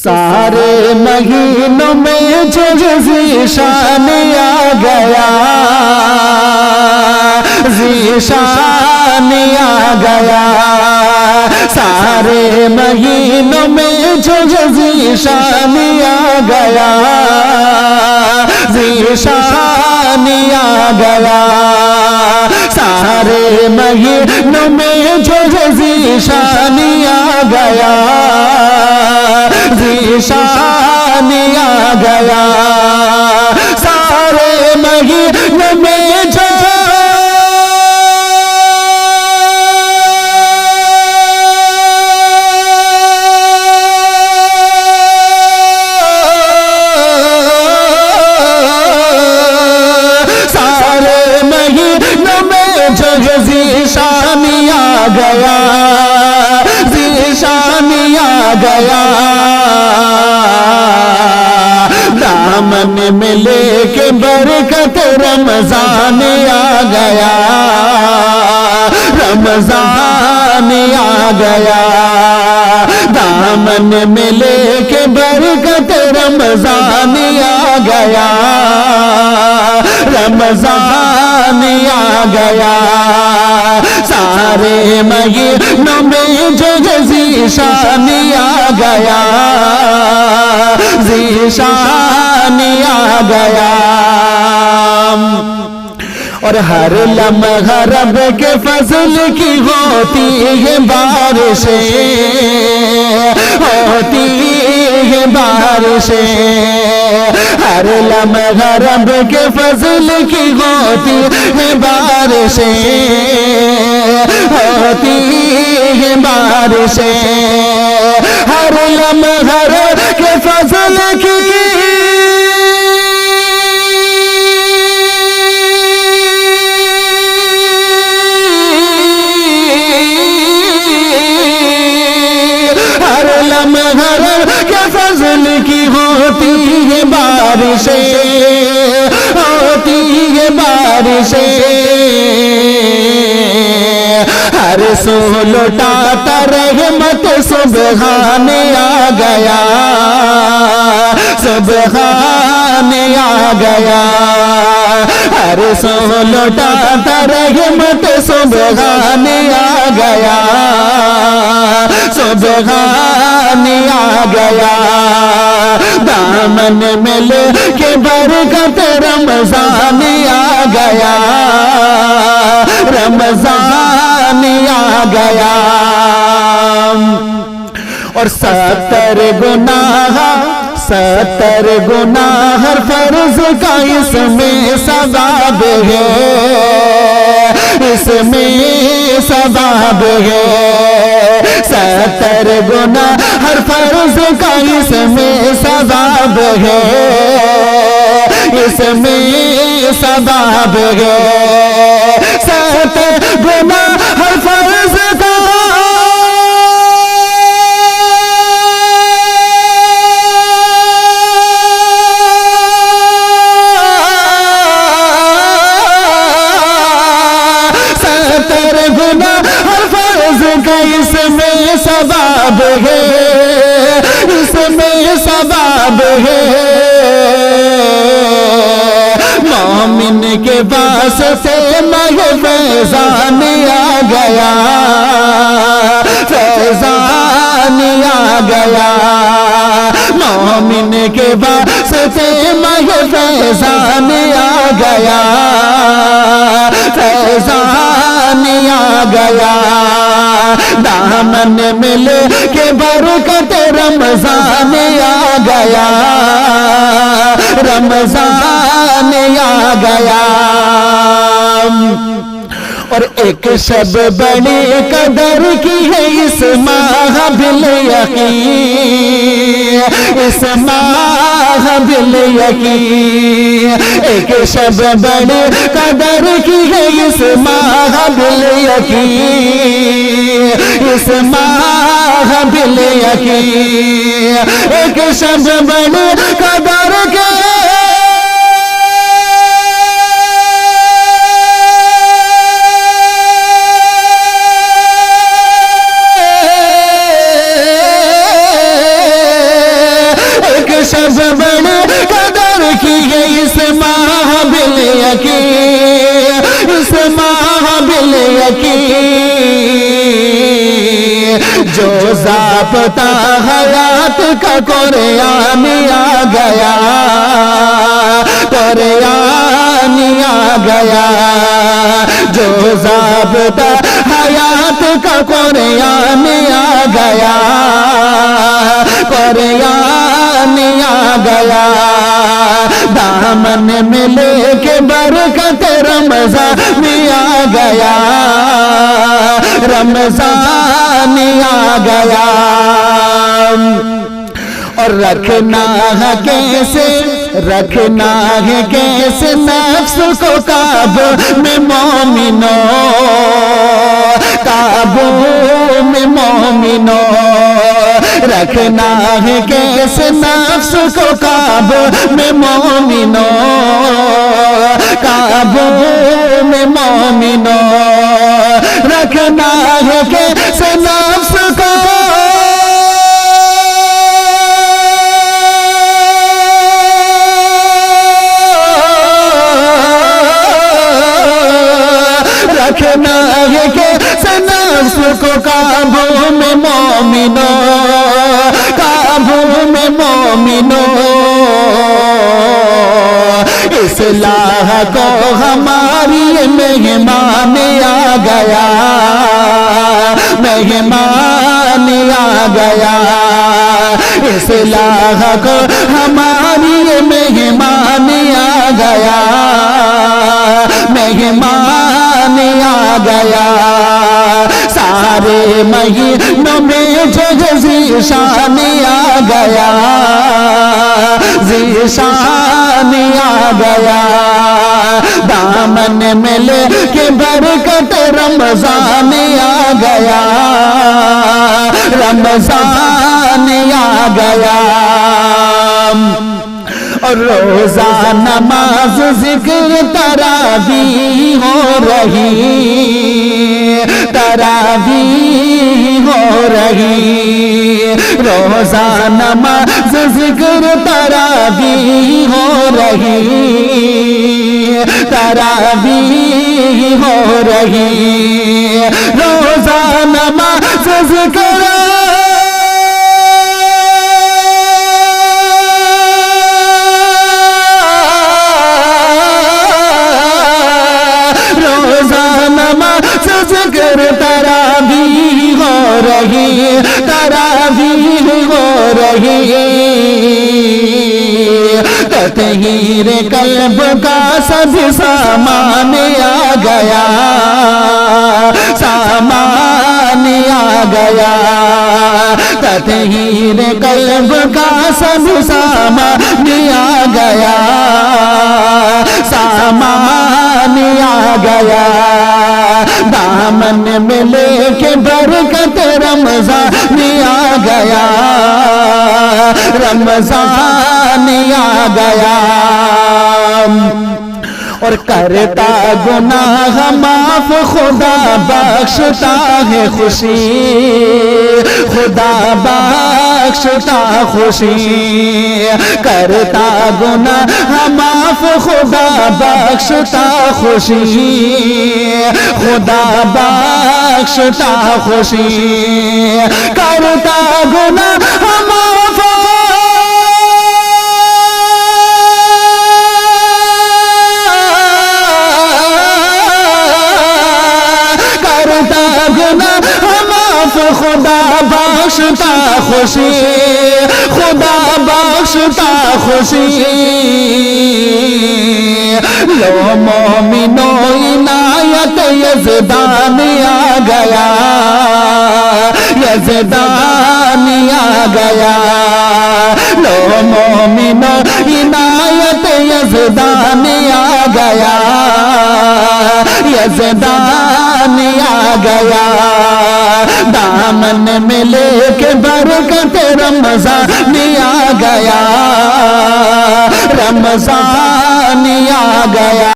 सारे महीनों में जो ज़ीशान आ गया, ज़ीशान आ गया। सारे महीनों में जो ज़ीशान आ गया, ज़ीशान आ गया। सारे महीनों में जो ज़ीशान आ गया, ज़ीशान आ गया। सारे महीनों में जो ज़ीशान आ गया, ज़ीशान आ गया। दामन में लेके बरकत रमज़ान आ गया, रमज़ान आ गया। दामन में लेके बरकत रमज़ान आ गया, रमज़ान आ गया। सारे महीनों में जो ज़ीशान आ गया, ज़ीशान आ गया। और हर लम्हा रब के फज़ल की होती है बारिशें, होती है बारिशें। हर लम्हा रब के फज़ल की होती है बारिशें, होती है बारिशें। हर लम्हा रब के फज़ल की के फज़ल की होती है बारिशें, होती है बारिशें। हर सो लौटाता रहमत सुबहान आ गया, सुबहान आ गया। हर सो लौटाता रहमत सुबहान आ गया, सुबहान आ गया। दामन में लेके बरकत रमज़ान आ गया, रमज़ान आ गया। और 70 गुनाह, 70 गुनाह हर फर्ज का इसमें सवाब है, इसमें सवाब है। 70 गुनाह हर फर्ज का इसमें सवाब है, इसमें सवाब है। 70 गुनाह हर फर्ज का इसमें सवाब है, इसमें सवाब है। मोमिन के वास्ते मह फैज़ान आ गया, फैज़ान आ गया। मोमिन के वास्ते मह फैज़ान आ गया, फैज़ान आ गया। दामन में लेके बरकत रमज़ान आ गया, रमज़ान आ गया। और एक शब बड़ी कदर की है इस माह बिल यकीन, इस माह बिल यकीन। एक शब बड़ी कदर की है इस माह बिल यकीन, इस माह बिल यकीन। एक शब बड़ी कदर के शब बड़े कदर की है इस महबिल यकीन, इस महबिल यकीन। जो ज़ाब्ता हयात का कुरान आ गया, कुरान आ गया। जो ज़ाब्ता हयात का कुरान आ गया, कुरान आ गया। दामन में लेके बरकत रमज़ान आ गया, रमज़ान आ गया। और रखना है कैसे, रखना है कैसे नफ्स को काबू में मोमिनो, काबू में मोमिनो। रखना है कैसे नफ्स को काबू में मोमिनो, काबू में मोमिनो। रखना है कैसे नफ्स को, रखना है कैसे नफ्स को काबू में मोमिनो, काबू में मोमिनो। इस्लाह को हमारी मेहमान आ गया, मेहमान आ गया। इस्लाह को हमारी मेहमान आ गया, मेहमान आ गया। सारे महीनों में जो ज़ीशान आ गया, ज़ीशान आ गया। दामन में लेके बरकत रमज़ान आ गया, रमज़ान आ गया। और रोज़ा नमाज जिक्र तरावी हो रही, तरावी हो रही। रोज़ा नमाज जिक्र तरावी हो रही, तरावी हो रही। रोज़ा नमाज जिक्र तरावी हो रही, तरावी हो रही। तत्हीर कल्ब का सब सामान आ गया, सामान आ गया। तत्हीर कल्ब का सब सामान आ गया, सामान आ गया। दामन में लेके बरकत रमज़ान आ गया, रमज़ान आ गया। और करता गुनाह माफ खुदा बख्शता है खुशी, खुदा बख्शता खुशी। करता गुनाह माफ खुदा बख्शता खुशी, खुदा बख्शता खुशी। करता गुनाह माफ, खुदा बख्शता खुशी, खुदा बख्शता खुशी। लो मोमिनो इनायत यज़दान आ गया, यज़दान आ गया। लो मोमिनो इनायत यज़दान आ गया, यज़दान आ गया। दामन में लेके बरकत रमज़ान आ गया, रमज़ान आ गया।